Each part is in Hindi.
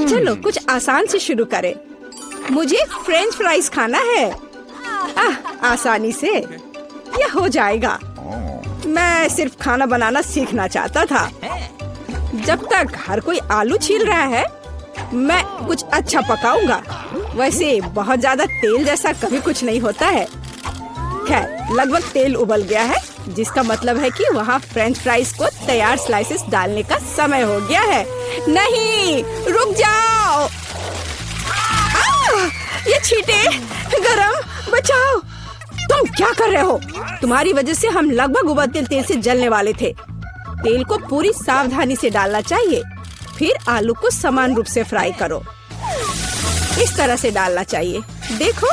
चलो कुछ आसान से शुरू करें। मुझे फ्रेंच फ्राइज खाना है। आसानी से यह हो जाएगा। मैं सिर्फ खाना बनाना सीखना चाहता था। जब तक हर कोई आलू छील रहा है, मैं कुछ अच्छा पकाऊंगा। वैसे बहुत ज्यादा तेल जैसा कभी कुछ नहीं होता है। खैर, लगभग तेल उबल गया है, जिसका मतलब है कि वहाँ फ्रेंच फ्राइज को तैयार स्लाइसेस डालने का समय हो गया है। नहीं, रुक जाओ। ये छींटे, गरम, बचाओ। तुम क्या कर रहे हो? तुम्हारी वजह से हम लगभग उबलते तेल से जलने वाले थे। तेल को पूरी सावधानी से डालना चाहिए। फिर आलू को समान रूप से फ्राई करो। इस तरह से डालना चाहिए। देखो,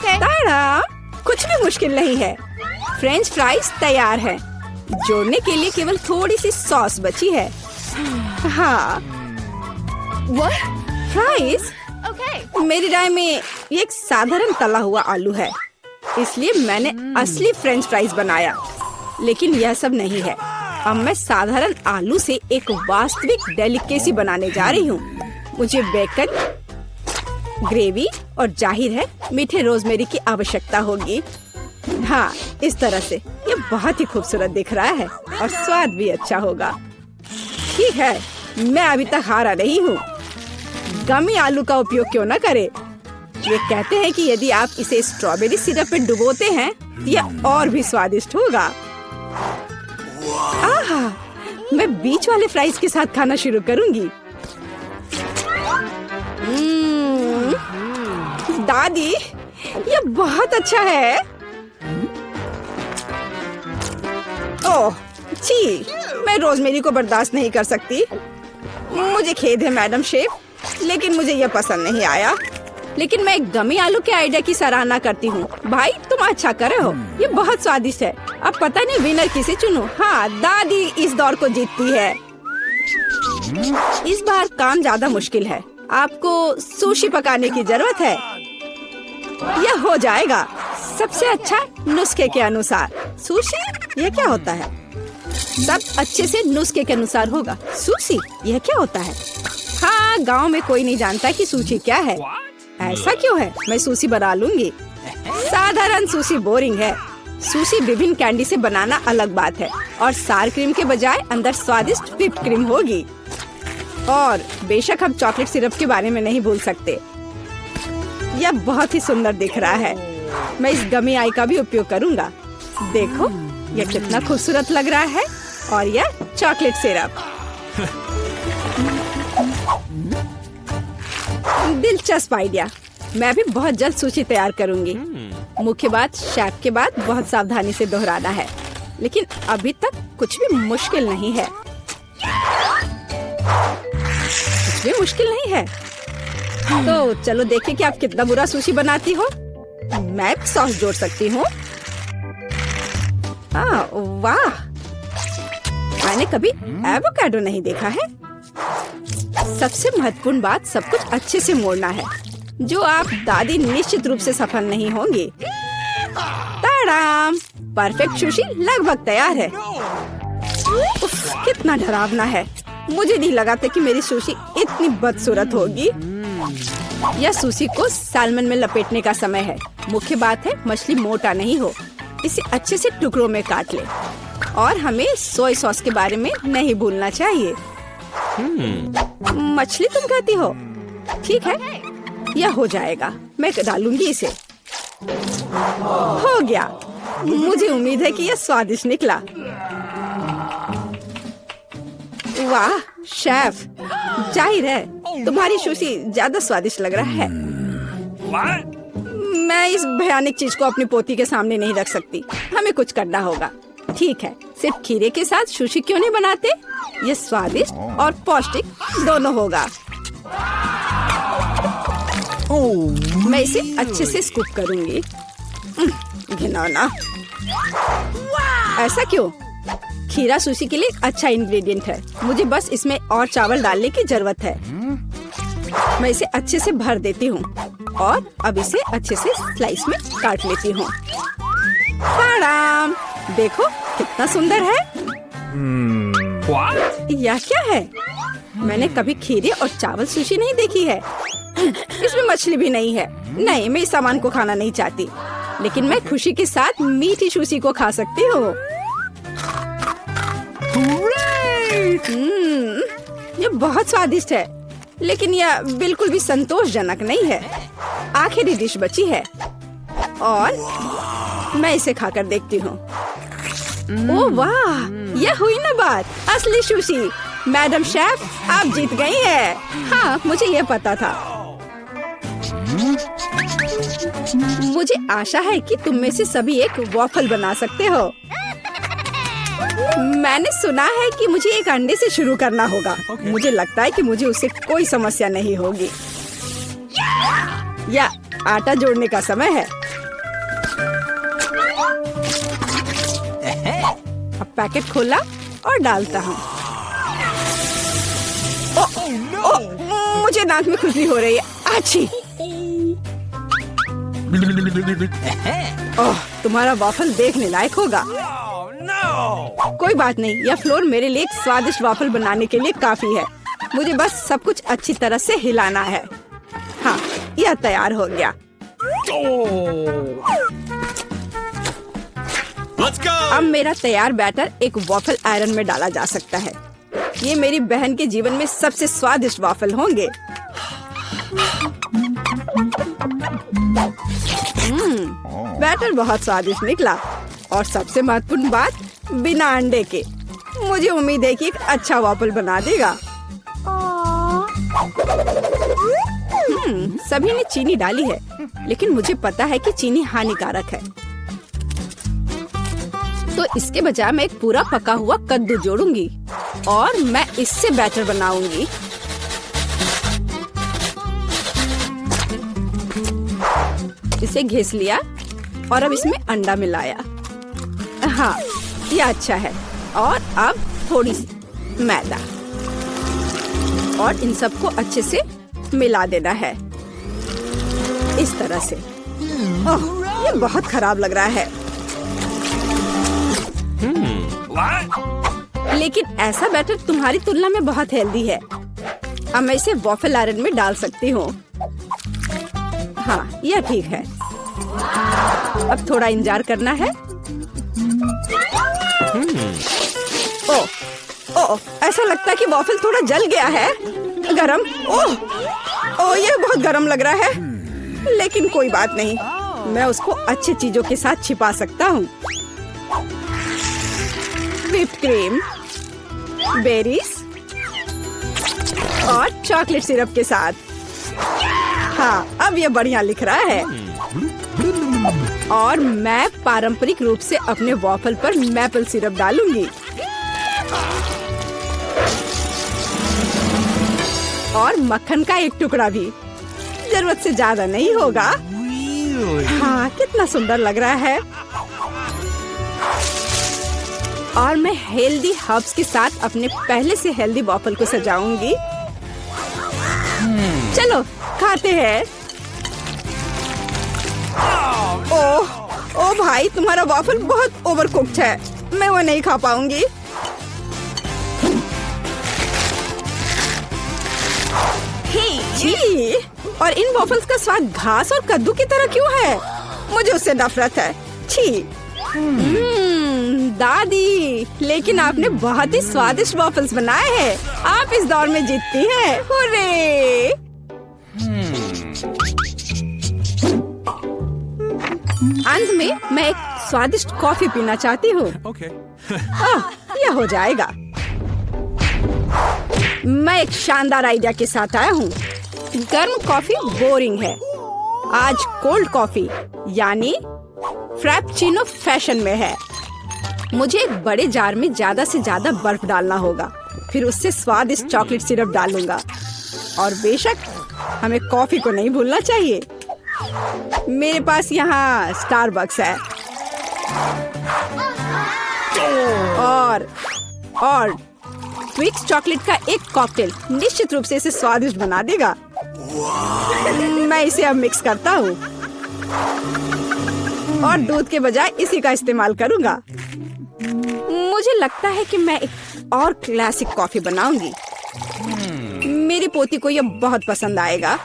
ताड़ा, कुछ भी मुश्किल नहीं है। फ्रेंच फ्राइज तैयार है। जोड़ने के लिए केवल थोड़ी सी सॉस बची है। हाँ, फ्राइज मेरी राय में ये एक साधारण तला हुआ आलू है, इसलिए मैंने असली फ्रेंच फ्राइज बनाया। लेकिन यह सब नहीं है। अब मैं साधारण आलू से एक वास्तविक डेलिकेसी बनाने जा रही हूँ। मुझे बेकन, ग्रेवी और जाहिर है मीठे रोजमेरी की आवश्यकता होगी। हाँ, इस तरह से ये बहुत ही खूबसूरत दिख रहा है और स्वाद भी अच्छा होगा। ठीक है, मैं अभी तक हारा नहीं हूँ। गमी आलू का उपयोग क्यों न करें? ये कहते हैं कि यदि आप इसे स्ट्रॉबेरी सिरप में डुबोते हैं, यह और भी स्वादिष्ट होगा। आहा, मैं बीच वाले फ्राइज के साथ खाना शुरू करूंगी। दादी, ये बहुत अच्छा है। ओह, छी, मैं रोजमेरी को बर्दाश्त नहीं कर सकती। मुझे खेद है मैडम शेफ, लेकिन मुझे यह पसंद नहीं आया। लेकिन मैं एक गमी आलू के आइडिया की सराहना करती हूँ। भाई, तुम अच्छा करे हो। ये बहुत स्वादिष्ट है। अब पता नहीं विनर किसे चुनूं। हाँ, दादी इस दौर को जीतती है। इस बार काम ज्यादा मुश्किल है। आपको सुशी पकाने की जरूरत है। यह हो जाएगा सबसे अच्छा नुस्खे के अनुसार। सुशी, यह क्या होता है? सब अच्छे से नुस्खे के अनुसार होगा। सुशी, यह क्या होता है? हाँ, गांव में कोई नहीं जानता कि सुशी क्या है। ऐसा क्यों है? मैं सुशी बना लूंगी। साधारण सुशी बोरिंग है। सुशी विभिन्न कैंडी से बनाना अलग बात है, और सार क्रीम के बजाय अंदर स्वादिष्ट व्हिप्ड क्रीम होगी। और बेशक हम चॉकलेट सिरप के बारे में नहीं भूल सकते। यह बहुत ही सुंदर दिख रहा है। मैं इस गमी आई का भी उपयोग करूंगा। देखो, यह कितना खूबसूरत लग रहा है। और यह चॉकलेट सिरप। दिलचस्प आइडिया। मैं भी बहुत जल्द सुशी तैयार करूंगी। मुख्य बात, शेफ के बाद बहुत सावधानी से दोहराना है। लेकिन अभी तक कुछ भी मुश्किल नहीं है। कुछ भी मुश्किल नहीं है। तो चलो देखें कि आप कितना बुरा सुशी बनाती हो। मैं भी सॉस जोड़ सकती हूँ। वाह, मैंने कभी एवोकाडो नहीं देखा है। सबसे महत्वपूर्ण बात, सब कुछ अच्छे से मोड़ना है, जो आप दादी निश्चित रूप से सफल नहीं होंगी। ताड़ाम, परफेक्ट सुशी लगभग तैयार है। उफ, कितना डरावना है। मुझे नहीं लगा था कि मेरी सुशी इतनी बदसूरत होगी। यह सुशी को साल्मन में लपेटने का समय है। मुख्य बात है मछली मोटा नहीं हो। इसे अच्छे से टुकड़ों में काट ले। और हमें सोया सॉस के बारे में नहीं भूलना चाहिए। मछली तुम कहती हो? ठीक है, यह हो जाएगा। मैं डालूंगी इसे। हो गया। मुझे उम्मीद है कि यह स्वादिष्ट निकला। वाह शेफ, जाहिर है तुम्हारी सुशी ज्यादा स्वादिष्ट लग रहा है। मैं इस भयानक चीज को अपनी पोती के सामने नहीं रख सकती। हमें कुछ करना होगा। ठीक है, सिर्फ खीरे के साथ सुशी क्यों नहीं बनाते? ये स्वादिष्ट और पौष्टिक दोनों होगा। मैं इसे अच्छे से स्कूप करूंगी। घिनौना। ऐसा क्यों? खीरा सुशी के लिए एक अच्छा इंग्रेडिएंट है। मुझे बस इसमें और चावल डालने की जरूरत है। मैं इसे अच्छे से भर देती हूँ और अब इसे अच्छे से स्लाइस में काट लेती हूँ। देखो कितना सुंदर है। यह क्या है? मैंने कभी खीरे और चावल सुशी नहीं देखी है। इसमें मछली भी नहीं है। नहीं, मैं इस सामान को खाना नहीं चाहती, लेकिन मैं खुशी के साथ मीठी सुशी को खा सकती हूँ। ये बहुत स्वादिष्ट है, लेकिन यह बिल्कुल भी संतोषजनक नहीं है। आखिरी डिश बची है और मैं इसे खाकर देखती हूँ। ओह वाह, यह हुई ना बात, असली सुशी। मैडम शेफ, आप जीत गई हैं। हाँ, मुझे यह पता था। मुझे आशा है कि तुम में से सभी एक वॉफल बना सकते हो। मैंने सुना है कि मुझे एक अंडे से शुरू करना होगा। मुझे लगता है कि मुझे उससे कोई समस्या नहीं होगी। या आटा जोड़ने का समय है। अब पैकेट खोला और डालता हूँ। मुझे दांत में खुजली हो रही है। आछी। ओह, तुम्हारा वॉफल देखने लायक होगा। कोई बात नहीं, यह फ्लोर मेरे लिए एक स्वादिष्ट वॉफल बनाने के लिए काफी है। मुझे बस सब कुछ अच्छी तरह से हिलाना है। हाँ, यह तैयार हो गया। अब मेरा तैयार बैटर एक वॉफल आयरन में डाला जा सकता है। ये मेरी बहन के जीवन में सबसे स्वादिष्ट वॉफल होंगे। बैटर बहुत स्वादिष्ट निकला और सबसे महत्वपूर्ण बात, बिना अंडे के। मुझे उम्मीद है कि एक अच्छा वॉफल बना देगा। सभी ने चीनी डाली है, लेकिन मुझे पता है कि चीनी हानिकारक है। तो इसके बजाय मैं एक पूरा पका हुआ कद्दू जोड़ूंगी और मैं इससे बैटर बनाऊंगी। इसे घिस लिया और अब इसमें अंडा मिलाया। हाँ, ये अच्छा है। और अब थोड़ी सी मैदा और इन सबको अच्छे से मिला देना है, इस तरह से। ओह, ये बहुत खराब लग रहा है। लेकिन ऐसा बैटर तुम्हारी तुलना में बहुत हेल्दी है। अब मैं इसे वॉफल आयरन में डाल सकती हूँ। हाँ, यह ठीक है। अब थोड़ा इंतजार करना है। ओह, ओह, ऐसा लगता है कि वॉफल थोड़ा जल गया है। गरम। ओह, ओह, यह बहुत गरम लग रहा है। लेकिन कोई बात नहीं, मैं उसको अच्छी चीजों के साथ छिपा सकता हूँ। व्हिप्ड क्रीम, बेरीज और चॉकलेट सिरप के साथ। हाँ, अब ये बढ़िया लिख रहा है। और मैं पारंपरिक रूप से अपने वॉफल पर मैपल सिरप डालूंगी और मक्खन का एक टुकड़ा भी। जरूरत से ज्यादा नहीं होगा। हाँ, कितना सुंदर लग रहा है। और मैं हेल्दी हर्ब्स के साथ अपने पहले से हेल्दी वॉफल को सजाऊंगी। चलो खाते हैं। ओह, ओ भाई, तुम्हारा वॉफल बहुत ओवरकुक्ड है। मैं वो नहीं खा पाऊंगी। छी, और इन वॉफल्स का स्वाद घास और कद्दू की तरह क्यों है? मुझे उससे नफरत है। छी। दादी, लेकिन आपने बहुत ही स्वादिष्ट वॉफल्स बनाए हैं। आप इस दौर में जीतती हैं। हुर्रे! अंत में मैं एक स्वादिष्ट कॉफी पीना चाहती हूँ। यह हो जाएगा। मैं एक शानदार आइडिया के साथ आया हूँ। गर्म कॉफी बोरिंग है। आज कोल्ड कॉफी यानी फ्रैप्पुचिनो फैशन में है। मुझे एक बड़े जार में ज्यादा से ज्यादा बर्फ डालना होगा। फिर उससे स्वादिष्ट चॉकलेट सिरप डालूंगा। और बेशक हमें कॉफी को नहीं भूलना चाहिए। मेरे पास यहाँ स्टारबक्स है और ट्विक्स चॉकलेट का एक कॉकटेल निश्चित रूप से इसे स्वादिष्ट बना देगा। मैं इसे अब मिक्स करता हूँ और दूध के बजाय इसी का इस्तेमाल करूँगा। मुझे लगता है कि मैं एक और क्लासिक कॉफी बनाऊंगी। मेरी पोती को ये बहुत पसंद आएगा।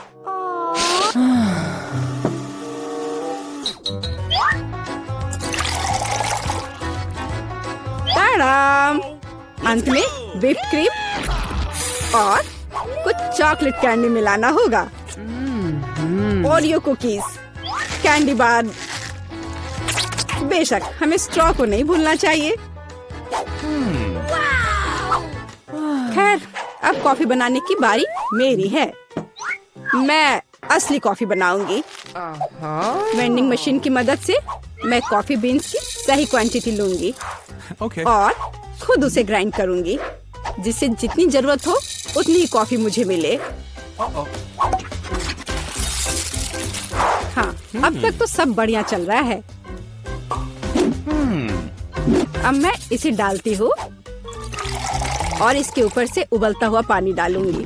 ताड़ाम! अंत में व्हिप्ड क्रीम और कुछ चॉकलेट कैंडी मिलाना होगा। Oreo cookies, candy bar. बेशक हमें स्ट्रॉ को नहीं भूलना चाहिए। खैर, अब कॉफी बनाने की बारी मेरी है। मैं असली कॉफी बनाऊंगी। वेंडिंग मशीन की मदद से मैं कॉफी बीन्स की सही क्वांटिटी लूंगी और खुद उसे ग्राइंड करूंगी, जिससे जितनी जरूरत हो उतनी ही कॉफी मुझे मिले। हाँ, अब तक तो सब बढ़िया चल रहा है। अब मैं इसे डालती हूँ और इसके ऊपर से उबलता हुआ पानी डालूंगी।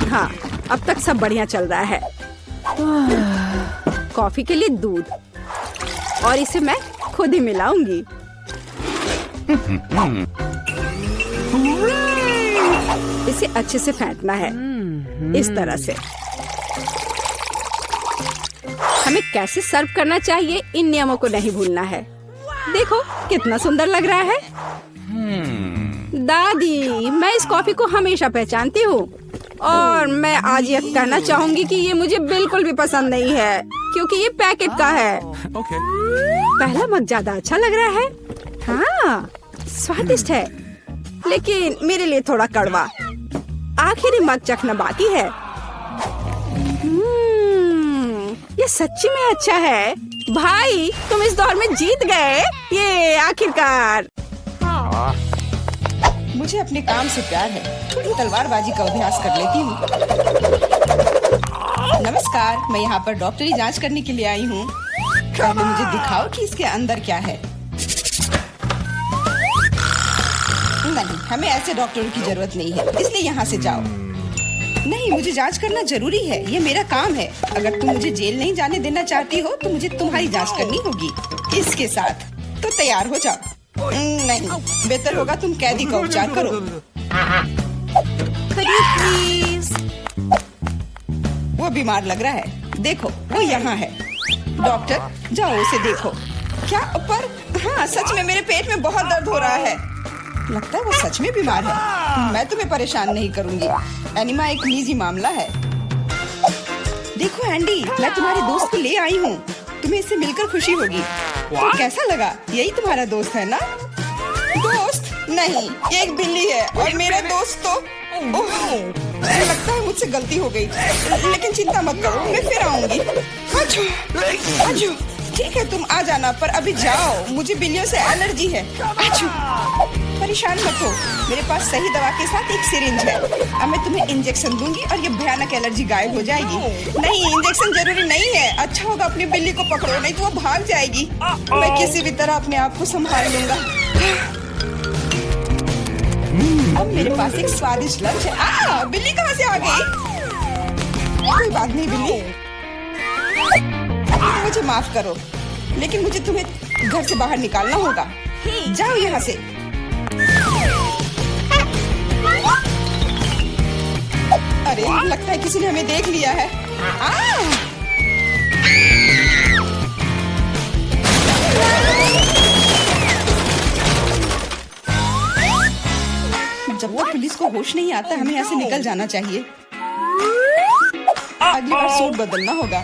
हाँ, अब तक सब बढ़िया चल रहा है। कॉफी के लिए दूध, और इसे मैं खुद ही मिलाऊंगी। इसे अच्छे से फेंटना है, इस तरह से। हमें कैसे सर्व करना चाहिए, इन नियमों को नहीं भूलना है। देखो कितना सुंदर लग रहा है। दादी, मैं इस कॉफी को हमेशा पहचानती हूँ और मैं आज ये कहना चाहूंगी कि ये मुझे बिल्कुल भी पसंद नहीं है, क्योंकि ये पैकेट का है। पहला मग ज्यादा अच्छा लग रहा है। हाँ, स्वादिष्ट है, लेकिन मेरे लिए थोड़ा कड़वा। आखिरी मग चखना बाकी है। ये सच्ची में अच्छा है। भाई, तुम इस दौर में जीत गए। ये आखिरकार। मुझे अपने काम से प्यार है। थोड़ी तलवारबाजी का अभ्यास कर लेती हूँ। नमस्कार, मैं यहाँ पर डॉक्टरी जांच करने के लिए आई हूँ। पहले मुझे दिखाओ कि इसके अंदर क्या है। नहीं, हमें ऐसे डॉक्टरों की जरूरत नहीं है, इसलिए यहाँ से जाओ। नहीं, मुझे जांच करना जरूरी है, ये मेरा काम है। अगर तुम मुझे जेल नहीं जाने देना चाहती हो तो मुझे तुम्हारी जांच करनी होगी। इसके साथ तो तैयार हो जाओ। नहीं, बेहतर होगा तुम कैदी का उपचार करो। प्लीज। वो बीमार लग रहा है। देखो, वो यहाँ है। डॉक्टर, जाओ उसे देखो। क्या? पर हाँ, सच में मेरे पेट में बहुत दर्द हो रहा है। लगता है वो सच में बीमार है। मैं तुम्हें परेशान नहीं करूंगी। एनिमा एक निजी मामला है। देखो एंडी, मैं तुम्हारे दोस्त को ले आई हूँ। तुम्हें इससे मिलकर खुशी होगी। तो कैसा लगा? यही तुम्हारा दोस्त है ना? दोस्त? नहीं, ये एक बिल्ली है और मेरा दोस्त तो लगता है मुझसे गलती हो गई। लेकिन चिंता मत करो, मैं फिर आऊंगी। आजू, ठीक है, तुम आ जाना, पर अभी जाओ। मुझे बिल्लियों से एलर्जी है। आजू, परेशान मत हो, मेरे पास सही दवा के साथ एक सिरिंज है। अब मैं तुम्हें इंजेक्शन दूंगी और ये भयानक एलर्जी गायब हो जाएगी। नहीं, इंजेक्शन जरूरी नहीं है। अच्छा होगा अपनी बिल्ली को पकड़ो, नहीं तो वो भाग जाएगी। मैं किसी भी तरह अपने आप को संभाल लूंगा। अब मेरे पास एक स्वादिष्ट लंच है। बिल्ली कहाँ से आ गई? कोई बात नहीं बिल्ली, मुझे माफ करो, लेकिन मुझे तुम्हें घर से बाहर निकालना होगा। जाओ यहाँ से। अरे, लगता है किसी ने हमें देख लिया है। जब तक पुलिस को होश नहीं आता, हमें यहाँ से निकल जाना चाहिए। अगली बार सूट बदलना होगा।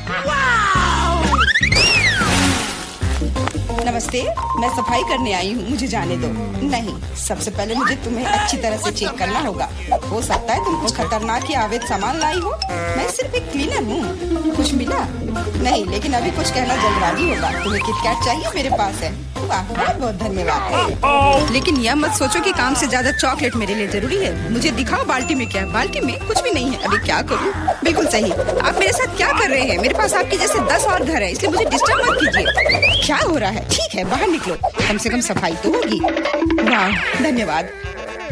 नमस्ते, मैं सफाई करने आई हूँ, मुझे जाने दो। नहीं, सबसे पहले मुझे तुम्हें अच्छी तरह से चेक करना होगा। हो सकता है तुम कुछ खतरनाक या अवैध सामान लाई हो। मैं सिर्फ एक क्लीनर हूँ। कुछ मिला? नहीं, लेकिन अभी कुछ कहना जल्दबाजी होगा। तुम्हें किटकैट चाहिए? मेरे पास है। वाह, बहुत बहुत धन्यवाद। लेकिन यह मत सोचो कि काम से ज्यादा चॉकलेट मेरे लिए जरूरी है। मुझे दिखाओ बाल्टी में क्या है। बाल्टी में कुछ भी नहीं है। अभी क्या करूँ? बिल्कुल सही। आप मेरे साथ क्या कर रहे हैं? मेरे पास आपके जैसे 10 और घर है, इसलिए मुझे डिस्टर्ब मत कीजिए। क्या हो रहा है? ठीक है, बाहर निकलो, कम से कम सफाई तो होगी। वाह, धन्यवाद।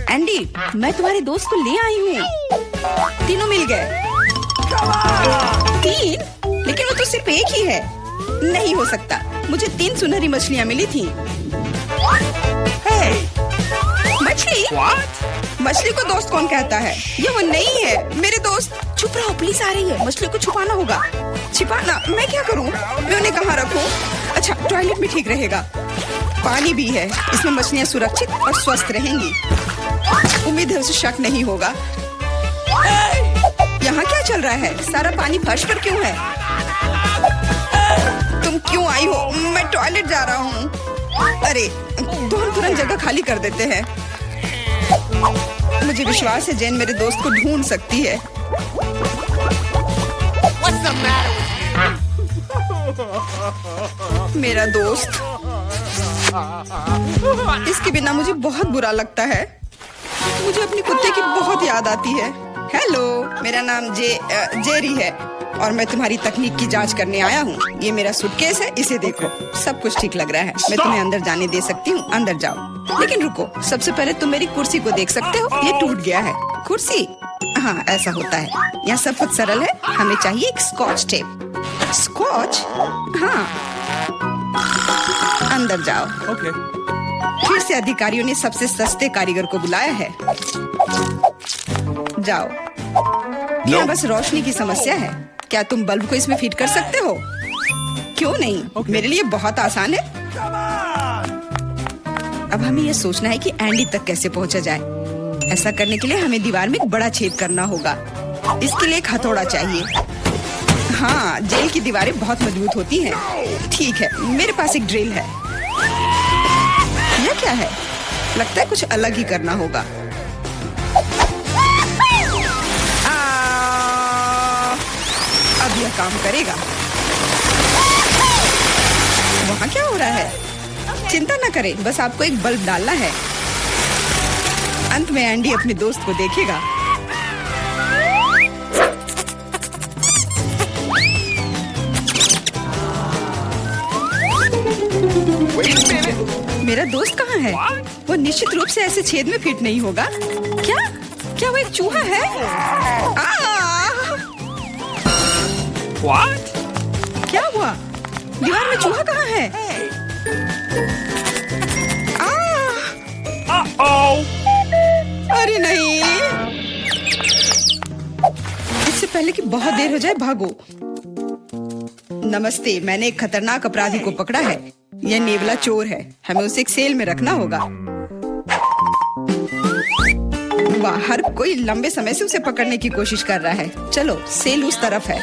एंडी, मैं तुम्हारे दोस्त को ले आई हूँ। तीनों मिल गए। 3? लेकिन वो तो सिर्फ एक ही है। नहीं हो सकता, मुझे 3 सुनहरी मछलियाँ मिली थी। मछली? मछली को दोस्त कौन कहता है? ये वो नहीं है मेरे दोस्त। चुप रहो, पुलिस आ रही है। मछली को छुपाना होगा। छिपाना? मैं क्या करूं? मैं उन्हें कहाँ रखूं? अच्छा, टॉयलेट में ठीक रहेगा। पानी भी है, इसमें मछलियाँ सुरक्षित और स्वस्थ रहेंगी। उम्मीद है उसे शक नहीं होगा। यहाँ क्या चल रहा है? सारा पानी फर्श पर क्यों है? तुम क्यों आई हो? मैं टॉयलेट जा रहा हूँ। अरे, तुरंत जगह खाली कर देते हैं। मुझे विश्वास है जेन मेरे दोस्त को ढूंढ सकती है। मेरा दोस्त, इसके बिना मुझे बहुत बुरा लगता है। मुझे अपने कुत्ते की बहुत याद आती है। हेलो, मेरा नाम जेरी है और मैं तुम्हारी तकनीक की जांच करने आया हूँ। ये मेरा सूटकेस है, इसे देखो। सब कुछ ठीक लग रहा है। मैं तुम्हें अंदर जाने दे सकती हूँ, अंदर जाओ। लेकिन रुको, सबसे पहले तुम मेरी कुर्सी को देख सकते हो। ये टूट गया है। कुर्सी? हाँ, ऐसा होता है। यहाँ सब कुछ सरल है। हमें चाहिए एक स्कॉच टेप। स्कॉच? हाँ, अंदर जाओ। Okay. फिर से अधिकारियों ने सबसे सस्ते कारीगर को बुलाया है। जाओ। यहाँ बस रोशनी की समस्या है। क्या तुम बल्ब को इसमें फिट कर सकते हो? क्यों नहीं? मेरे लिए बहुत आसान है। अब हमें यह सोचना है कि एंडी तक कैसे पहुंचा जाए। ऐसा करने के लिए हमें दीवार में एक बड़ा छेद करना होगा। इसके लिए एक हथौड़ा चाहिए। हाँ, जेल की दीवारें बहुत मजबूत होती हैं। ठीक है, मेरे पास एक ड्रिल है। यह क्या है? लगता है कुछ अलग ही करना होगा। अब यह काम करेगा। वहाँ क्या हो रहा है? चिंता न करें, बस आपको एक बल्ब डालना है। अंत में एंडी अपने दोस्त को देखेगा। मेरा दोस्त कहाँ है? वो निश्चित रूप से ऐसे छेद में फिट नहीं होगा। क्या वो एक चूहा है? What? क्या हुआ? दीवार में चूहा कहाँ है? Uh-oh! अरे नहीं! इससे पहले कि बहुत देर हो जाए, भागो। नमस्ते, मैंने एक खतरनाक अपराधी को पकड़ा है। यह नेवला चोर है। हमें उसे एक सेल में रखना होगा। वाह, हर कोई लंबे समय से उसे पकड़ने की कोशिश कर रहा है। चलो, सेल उस तरफ है।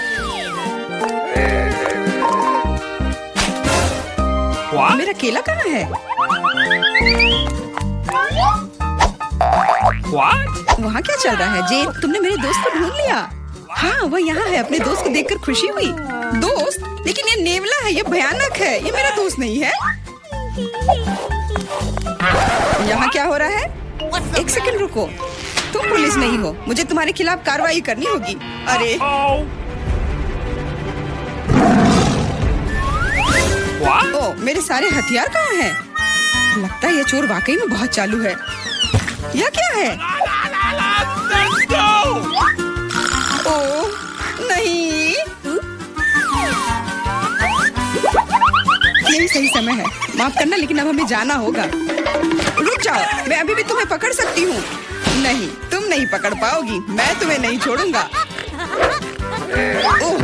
What? मेरा केला कहाँ है? What? वहाँ क्या चल रहा है? जेन, तुमने मेरे दोस्त को ढूंढ लिया। हाँ, वो यहाँ है। अपने दोस्त को देखकर खुशी हुई। दोस्त? लेकिन ये नेवला है, ये भयानक है। ये मेरा दोस्त नहीं है। यहाँ क्या हो रहा है? एक सेकंड रुको। तुम पुलिस नहीं हो। मुझे तुम्हारे खिलाफ कार्रवाई करनी होगी। अरे, Oh! What? ओ, मेरे सारे हथियार कहाँ हैं? लगता है ये चोर वाकई में बहुत चालू है। यह क्या है? Let's go! ओ, नहीं। यही सही समय है। माफ करना, लेकिन अब हमें जाना होगा। रुक जाओ, मैं अभी भी तुम्हें पकड़ सकती हूँ। नहीं, तुम नहीं पकड़ पाओगी। मैं तुम्हें नहीं छोड़ूंगा। ओह,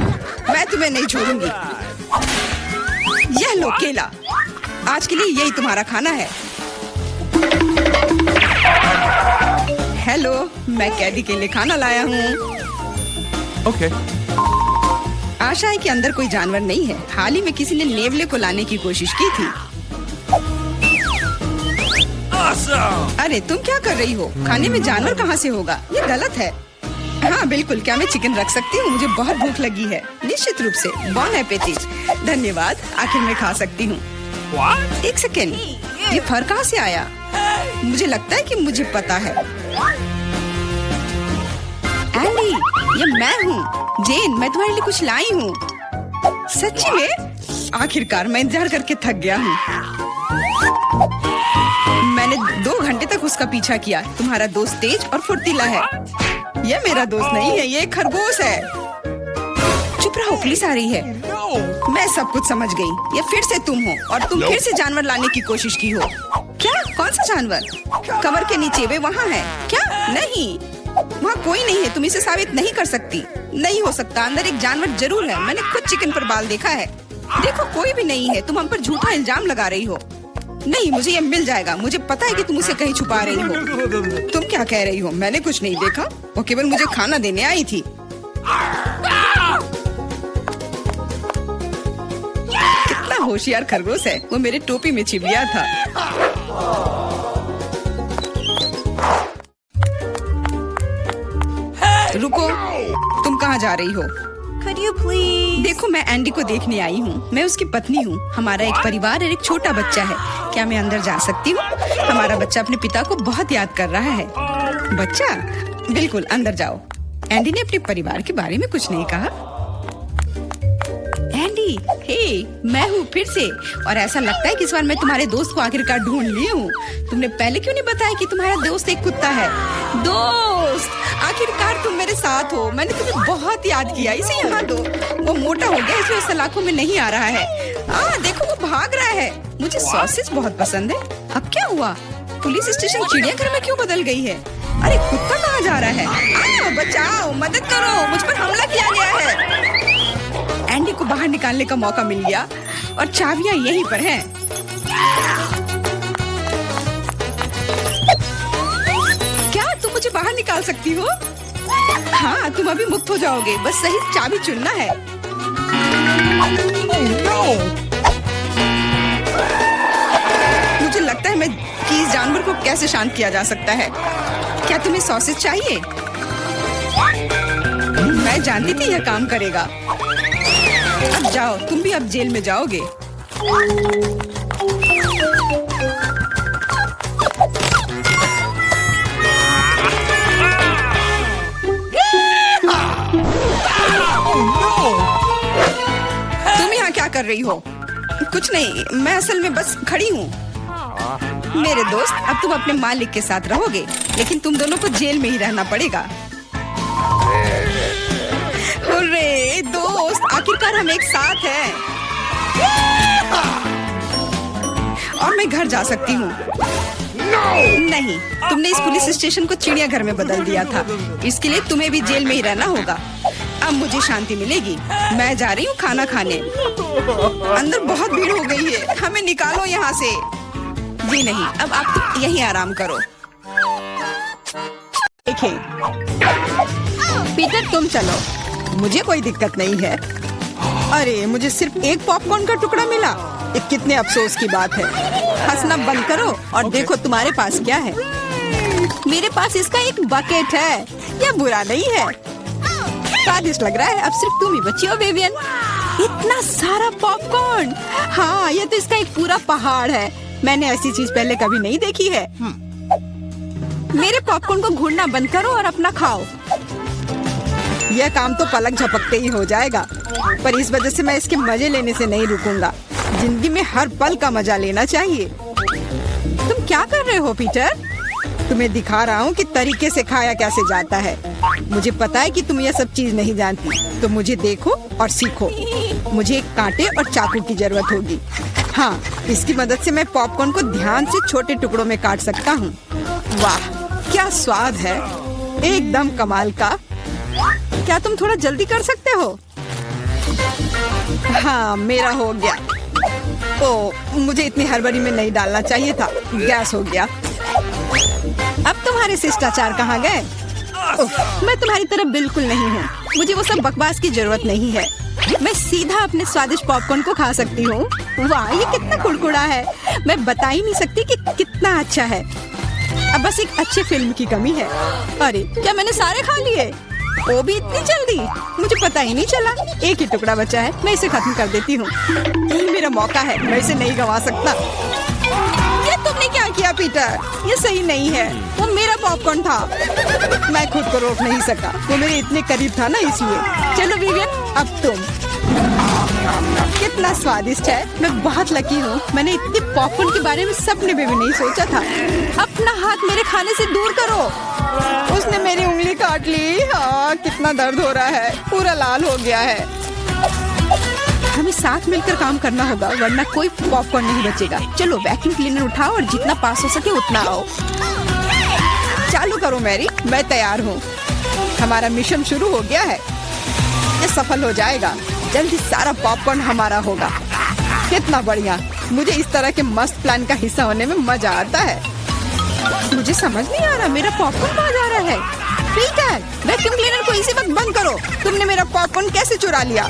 मैं तुम्हें नहीं छोड़ूंगी। यह लो केला। आज के लिए यही तुम्हारा खाना है। हेलो, मैं कैदी के लिए खाना लाया हूँ। Okay. आशा है कि अंदर कोई जानवर नहीं है। हाल ही में किसी ने नेवले को लाने की कोशिश की थी। Awesome! अरे, तुम क्या कर रही हो? खाने में जानवर कहाँ से होगा? ये गलत है। हाँ बिल्कुल, क्या मैं चिकन रख सकती हूँ? मुझे बहुत भूख लगी है। निश्चित रूप से। बॉन एपेटिट। धन्यवाद, आखिर मैं खा सकती हूँ। What? एक सेकेंड, ये फर कहाँ से आया? मुझे लगता है कि मुझे पता है। एंडी, ये मैं हूँ। जेन, मैं तुम्हारे लिए कुछ लाई हूँ। सच्ची में? आखिरकार मैं इंतजार करके थक गया हूँ। मैंने 2 घंटे तक उसका पीछा किया। तुम्हारा दोस्त तेज और फुर्तीला है। यह मेरा दोस्त नहीं है, ये एक खरगोश है। चुप रहो, पुलिस आ रही है। No! मैं सब कुछ समझ गई। ये फिर से तुम हो और तुम फिर से जानवर लाने की कोशिश की हो। क्या? कौन सा जानवर? कवर के नीचे वे वहाँ है क्या? नहीं, वहाँ कोई नहीं है। तुम इसे साबित नहीं कर सकती। नहीं हो सकता, अंदर एक जानवर जरूर है। मैंने खुद चिकन पर बाल देखा है। देखो, कोई भी नहीं है। तुम हम पर झूठा इल्जाम लगा रही हो। नहीं, मुझे ये मिल जाएगा। मुझे पता है कि तुम उसे कहीं छुपा रही हो। तुम क्या कह रही हो? मैंने कुछ नहीं देखा। वो केवल मुझे खाना देने आई थी। कितना होशियार खरगोश है। वो मेरे टोपी में छिप गया था। रुको, तुम कहाँ जा रही हो? Could you please? देखो, मैं एंडी को देखने आई हूँ। मैं उसकी पत्नी हूँ। हमारा एक परिवार और एक छोटा बच्चा है। क्या मैं अंदर जा सकती हूँ? हमारा बच्चा अपने पिता को बहुत याद कर रहा है। बच्चा? बिल्कुल, अंदर जाओ। एंडी ने अपने परिवार के बारे में कुछ नहीं कहा। एंडी, हे, मैं हूँ फिर से। और ऐसा लगता है कि इस बार मैं तुम्हारे दोस्त को आखिरकार ढूंढ ली हूँ। तुमने पहले क्यों नहीं बताया कि तुम्हारा दोस्त एक कुत्ता है? दोस्त, आखिरकार तुम मेरे साथ हो। मैंने तुम्हें बहुत याद किया। इसे यहाँ दो। वो मोटा हो गया, इसलिए सलाखों में नहीं आ रहा है। देखो, वो भाग रहा है। मुझे सॉसेज बहुत पसंद है। अब क्या हुआ? पुलिस स्टेशन चिड़ियाघर में क्यों बदल गई है? अरे, कुत्ता कहाँ जा रहा है? बचाओ, मदद करो, मुझ पर हमला किया गया है। एंडी को बाहर निकालने का मौका मिल गया और चाबियां यहीं पर हैं। क्या तुम मुझे बाहर निकाल सकती हो? हाँ, तुम अभी मुक्त हो जाओगे। बस सही चाबी चुनना है। मुझे लगता है कि इस जानवर को कैसे शांत किया जा सकता है। क्या तुम्हें सॉसेज चाहिए? मैं जानती थी यह काम करेगा। अब जाओ, तुम भी अब जेल में जाओगे। तुम यहाँ क्या कर रही हो? कुछ नहीं, मैं असल में बस खड़ी हूँ। मेरे दोस्त, अब तुम अपने मालिक के साथ रहोगे, लेकिन तुम दोनों को जेल में ही रहना पड़ेगा। हुर्रे, दोस्त, आखिरकार हम एक साथ हैं। और मैं घर जा सकती हूँ। नहीं, तुमने इस पुलिस स्टेशन को चिड़ियाघर में बदल दिया था। इसके लिए तुम्हें भी जेल में ही रहना होगा। अब मुझे शांति मिलेगी। मैं जा रही हूँ खाना खाने। अंदर बहुत भीड़ हो गई है। हमें निकालो यहाँ से। जी नहीं, अब आप तो यहीं आराम करो। देखिए, पीटर, तुम चलो। मुझे कोई दिक्कत नहीं है। अरे, मुझे सिर्फ एक पॉपकॉर्न का टुकड़ा मिला। ये कितने अफसोस की बात है। हंसना बंद करो और देखो तुम्हारे पास क्या है। मेरे पास इसका एक बकेट है। यह बुरा नहीं है। स्वादिष्ट लग रहा है। अब सिर्फ तुम ही बची हो, विवियन। इतना सारा पॉपकॉर्न। हाँ, यह तो इसका एक पूरा पहाड़ है। मैंने ऐसी चीज पहले कभी नहीं देखी है। मेरे पॉपकॉर्न को घूरना बंद करो और अपना खाओ। यह काम तो पलक झपकते ही हो जाएगा, पर इस वजह से मैं इसके मजे लेने से नहीं रुकूंगा। जिंदगी में हर पल का मजा लेना चाहिए। तुम क्या कर रहे हो, पीटर? तुम्हें दिखा रहा हूँ कि तरीके से खाया कैसे जाता है। मुझे पता है कि तुम यह सब चीज नहीं जानती, तो मुझे देखो और सीखो। मुझे एक कांटे और चाकू की जरूरत होगी। हाँ, इसकी मदद से मैं पॉपकॉर्न को ध्यान से छोटे टुकड़ों में काट सकता हूँ। वाह, क्या स्वाद है, एकदम कमाल का। क्या तुम थोड़ा जल्दी कर सकते हो? हाँ, मेरा हो गया। ओ, मुझे इतनी हड़बड़ी में नहीं डालना चाहिए था। गैस हो गया। अब तुम्हारे शिष्टाचार कहाँ गए? मैं तुम्हारी तरह बिल्कुल नहीं हूँ। मुझे वो सब बकवास की जरूरत नहीं है। मैं सीधा अपने स्वादिष्ट पॉपकॉर्न को खा सकती हूँ। वाह, ये कितना कुड़कुड़ा है। मैं बता ही नहीं सकती कि कितना अच्छा है। अब बस एक अच्छे फिल्म की कमी है। अरे, क्या मैंने सारे खा लिए? वो भी इतनी जल्दी? मुझे पता ही नहीं चला। एक ही टुकड़ा बचा है। मैं इसे खत्म कर देती हूँ। यही मेरा मौका है। मैं इसे नहीं गंवा सकता। ये तुमने क्या किया, पीटर? ये सही नहीं है। वो मेरा पॉपकॉर्न था। मैं खुद को रोक नहीं सका। वो मेरे इतने करीब था ना, इसलिए। चलो विवियन, अब तुम। कितना स्वादिष्ट है। मैं बहुत लकी हूँ। मैंने इतने पॉपकॉर्न के बारे में सपने में भी नहीं सोचा था। अपना हाथ मेरे खाने से दूर करो। उसने मेरी उंगली काट ली। हाँ, कितना दर्द हो रहा है। पूरा लाल हो गया है। हमें साथ मिलकर काम करना होगा, वरना कोई पॉपकॉर्न नहीं बचेगा। चलो वैक्यूम क्लीनर उठाओ और जितना पास हो सके उतना आओ। चालू करो मैरी, मैं तैयार हूँ। हमारा मिशन शुरू हो गया है, ये सफल हो जाएगा। जल्दी सारा पॉपकॉर्न हमारा होगा। कितना बढ़िया, मुझे इस तरह के मस्त प्लान का हिस्सा होने में मजा आता है। मुझे समझ नहीं आ रहा मेरा पॉपकॉर्न कहाँ जा रहा है। पीटर, वैक्यूम क्लीनर को इसी वक्त बंद करो। तुमने मेरा पॉपकॉर्न कैसे चुरा लिया?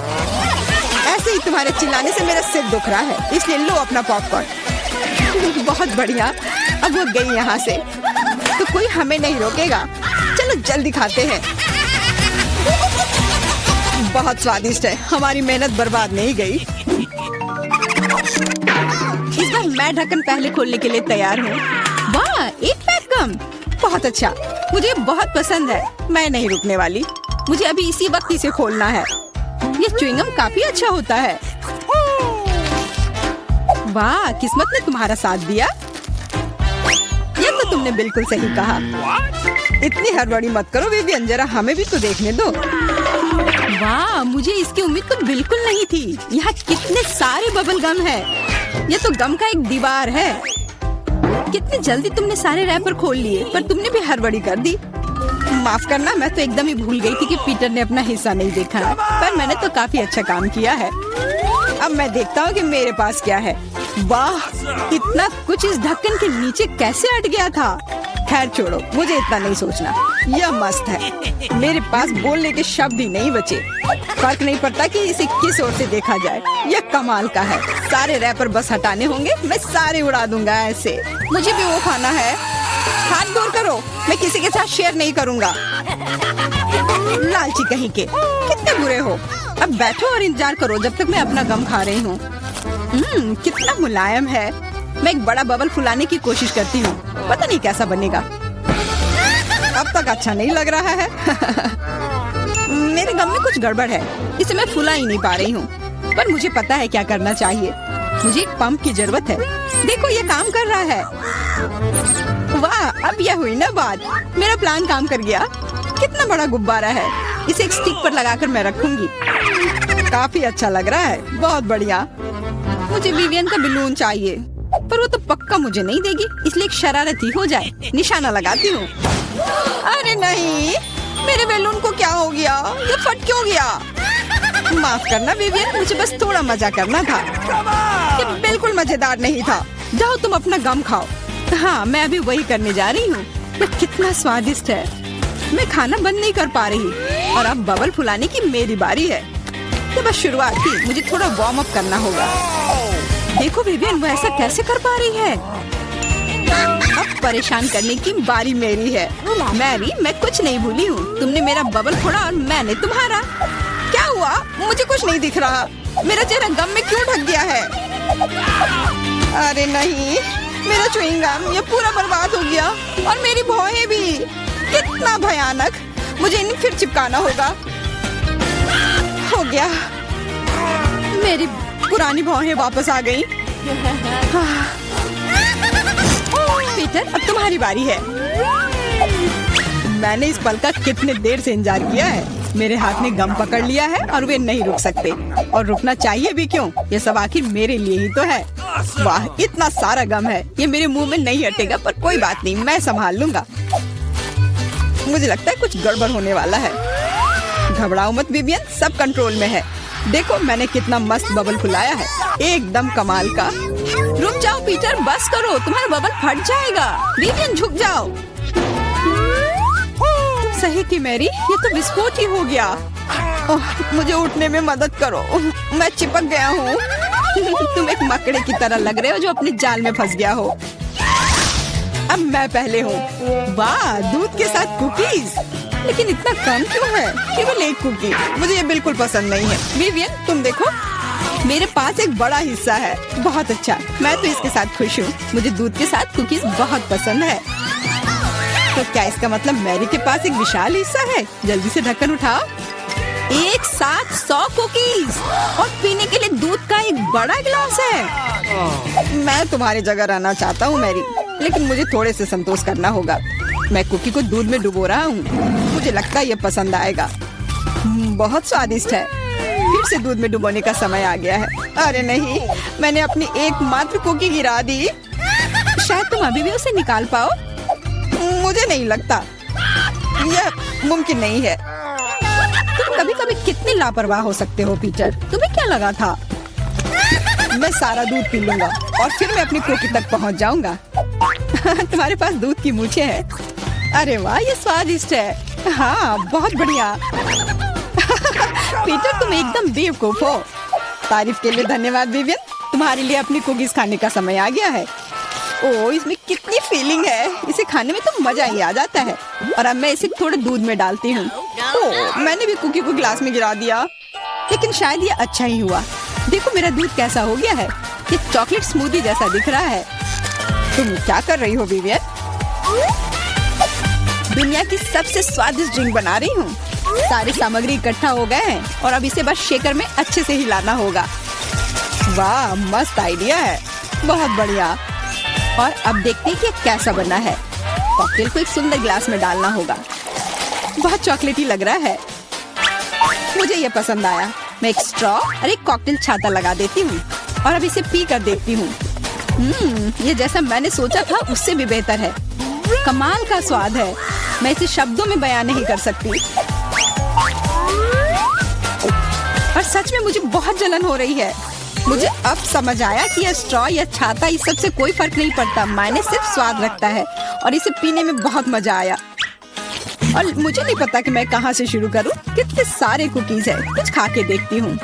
ऐसे ही तुम्हारे चिल्लाने से मेरा सिर दुख रहा है, इसलिए लो अपना पॉपकॉर्न। बहुत बढ़िया, अब वो गई यहाँ से तो कोई हमें नहीं रोकेगा। चलो जल्दी खाते हैं। बहुत स्वादिष्ट है, हमारी मेहनत बर्बाद नहीं गई। इस बार मैं ढक्कन पहले खोलने के लिए तैयार हूँ। वाह, एक पैक गम, बहुत अच्छा, मुझे बहुत पसंद है। मैं नहीं रुकने वाली, मुझे अभी इसी वक्त इसे खोलना है। ये च्युइंगम काफी अच्छा होता है। वाह, किस्मत ने तुम्हारा साथ दिया। ये तो तुमने बिल्कुल सही कहा। इतनी हड़बड़ी मत करो विवियन, जरा हमें भी तो देखने दो। वाह, मुझे इसकी उम्मीद तो बिल्कुल नहीं थी। यहाँ कितने सारे बबल गम है। ये तो गम का एक दीवार है। कितनी जल्दी तुमने सारे रैपर खोल लिए, पर तुमने भी हड़बड़ी कर दी। माफ करना, मैं तो एकदम ही भूल गई थी कि पीटर ने अपना हिस्सा नहीं देखा है। पर मैंने तो काफी अच्छा काम किया है। अब मैं देखता हूँ कि मेरे पास क्या है। वाह, इतना कुछ इस ढक्कन के नीचे कैसे अट गया था। खैर छोड़ो, मुझे इतना नहीं सोचना। यह मस्त है, मेरे पास बोलने के शब्द ही नहीं बचे। फर्क नहीं पड़ता कि इसे किस ओर से देखा जाए, यह कमाल का है। सारे रैपर बस हटाने होंगे, मैं सारे उड़ा दूंगा ऐसे। मुझे भी वो खाना है। हाथ दूर करो, मैं किसी के साथ शेयर नहीं करूंगा। लालची कहीं के, कितने बुरे हो। अब बैठो और इंतजार करो जब तक मैं अपना गम खा रही हूँ। कितना मुलायम है। मैं एक बड़ा बबल फुलाने की कोशिश करती हूँ, पता नहीं कैसा बनेगा। अब तक अच्छा नहीं लग रहा है। मेरे गम में कुछ गड़बड़ है, इसे मैं फुला ही नहीं पा रही हूँ। पर मुझे पता है क्या करना चाहिए। मुझे एक पंप की जरूरत है। देखो, ये काम कर रहा है। वाह, अब यह हुई ना बात। मेरा प्लान काम कर गया। कितना बड़ा गुब्बारा है, इसे एक स्टिक पर लगाकर मैं रखूंगी। काफी अच्छा लग रहा है, बहुत बढ़िया। मुझे विवियन का बलून चाहिए, पर वो तो पक्का मुझे नहीं देगी, इसलिए एक शरारती हो जाए, निशाना लगाती हूँ। अरे नहीं, मेरे बैलून को क्या हो गया? ये फट क्यों गया? माफ करना विवियन, मुझे बस थोड़ा मजा करना था। ये बिल्कुल मजेदार नहीं था। जाओ तुम अपना गम खाओ। हाँ, मैं अभी वही करने जा रही हूँ। ये कितना स्वादिष्ट है। मैं खाना बंद नहीं कर पा रही और अब बबल फुलाने की मेरी बारी है। ये बस शुरुआत थी, मुझे थोड़ा वार्म अप करना होगा। देखो विवियन, वो ऐसा कैसे कर पा रही है? अब परेशान करने की बारी मेरी है। मैरी, मैं कुछ नहीं भूली हूँ। तुमने मेरा बबल फोड़ा और मैंने तुम्हारा। क्या हुआ? मुझे कुछ नहीं दिख रहा। मेरा चेहरा गम में क्यों ढक गया है? अरे नहीं, मेरा च्युइंगम ये पूरा बर्बाद हो गया और मेरी भौहें भी। कितना भयानक। मुझे इन्हें फिर चिपकाना होगा। हो गया, मेरी पुरानी भौहें वापस आ गई। पीटर, अब तुम्हारी बारी है। मैंने इस पल का कितने देर से इंतजार किया है। मेरे हाथ में गम पकड़ लिया है और वे नहीं रुक सकते, और रुकना चाहिए भी क्यों? ये सब आखिर मेरे लिए ही तो है। वाह, इतना सारा गम है, ये मेरे मुंह में नहीं हटेगा, पर कोई बात नहीं, मैं संभाल लूंगा। मुझे लगता है कुछ गड़बड़ होने वाला है। घबराओ मत विवियन, सब कंट्रोल में है। देखो मैंने कितना मस्त बबल फुलाया है, एकदम कमाल का। रुक जाओ पीटर, बस करो, तुम्हारा बबल फट जाएगा। विवियन झुक जाओ। सही थी मैरी, ये तो विस्फोट ही हो गया। मुझे उठने में मदद करो, मैं चिपक गया हूँ। तुम एक मकड़े की तरह लग रहे हो जो अपने जाल में फंस गया हो। अब मैं पहले हूँ। वाह, दूध के साथ कुकीज, लेकिन इतना कम क्यों है? केवल एक कुकी। मुझे ये बिल्कुल पसंद नहीं है। विवियन, तुम देखो, मेरे पास एक बड़ा हिस्सा है। बहुत अच्छा, मैं तो इसके साथ खुश हूँ। मुझे दूध के साथ कुकीज बहुत पसंद है। तो क्या इसका मतलब मैरी के पास एक विशाल हिस्सा है? जल्दी से ढक्कन उठाओ। एक साथ 100 कुकीज और पीने के लिए दूध का एक बड़ा गिलास है। मैं तुम्हारी जगह रहना चाहता हूँ मैरी, लेकिन मुझे थोड़े से संतोष करना होगा। मैं कुकी को दूध में डुबो रहा हूँ। मुझे लगता है ये पसंद आएगा। बहुत स्वादिष्ट है। फिर से दूध में डुबोने का समय आ गया है। अरे नहीं, मैंने अपनी एकमात्र कुकी गिरा दी। शायद तुम अभी भी उसे निकाल पाओ। मुझे नहीं लगता, यह मुमकिन नहीं है। तुम कभी कभी कितने लापरवाह हो सकते हो पीटर। तुम्हें क्या लगा था? मैं सारा दूध पी लूंगा और फिर मैं अपनी कुकी तक पहुंच जाऊंगा। तुम्हारे पास दूध की मूछें हैं। अरे वाह, ये स्वादिष्ट है। हाँ, बहुत बढ़िया। पीटर, तुम एकदम बेवकूफ हो। तारीफ के लिए धन्यवाद विवियन। तुम्हारे लिए अपनी कुकीज खाने का समय आ गया है। ओह, इसमें कितनी फीलिंग है। इसे खाने में तो मजा ही आ जाता है। और अब मैं इसे थोड़े दूध में डालती हूँ। ओह, मैंने भी कुकी को गिलास में गिरा दिया, लेकिन शायद ये अच्छा ही हुआ। देखो मेरा दूध कैसा हो गया है। ये चॉकलेट स्मूदी जैसा दिख रहा है। तुम क्या कर रही हो विवियन? दुनिया की सबसे स्वादिष्ट ड्रिंक बना रही हूँ। सारी सामग्री इकट्ठा हो गए हैं और अब इसे बस शेकर में अच्छे से हिलाना होगा। वाह, मस्त आइडिया है। बहुत बढ़िया। और अब देखते हैं कि ये कैसा बना है। कॉकटेल को एक सुंदर ग्लास में डालना होगा। बहुत चॉकलेटी लग रहा है। मुझे ये पसंद आया। मैं एक स्ट्रॉ और एक कॉकटेल छाता लगा देती हूँ और अब इसे पी कर देखती हूँ। ये जैसा मैंने सोचा था उससे भी बेहतर है। कमाल का स्वाद है। मैं इसे शब्दों में बयान नहीं कर सकती। और सच में मुझे बहुत जलन हो रही है। मुझे अब समझ आया कि यह स्ट्रॉ या छाता, इस सब से कोई फर्क नहीं पड़ता। मायने सिर्फ स्वाद रखता है और इसे पीने में बहुत मजा आया। और मुझे नहीं पता कि मैं कहाँ से शुरू करूँ। कितने सारे कुकीज है। कुछ खा के देखती हूँ।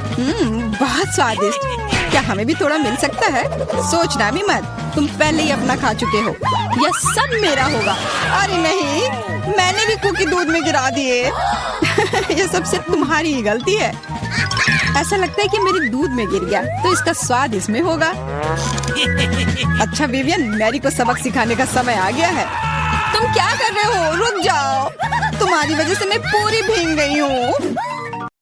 बहुत स्वादिष्ट। क्या हमें भी थोड़ा मिल सकता है? सोचना भी मत, तुम पहले ही अपना खा चुके हो। यह सब मेरा होगा। अरे नहीं, मैंने भी कुकी दूध में गिरा दिए। यह सब सिर्फ तुम्हारी ही गलती है। ऐसा लगता है कि मेरे दूध में गिर गया, तो इसका स्वाद इसमें होगा। अच्छा विवियन, मैरी को सबक सिखाने का समय आ गया है। तुम क्या कर रहे हो? रुक जाओ। तुम्हारी वजह से मैं पूरी भीग गई हूँ।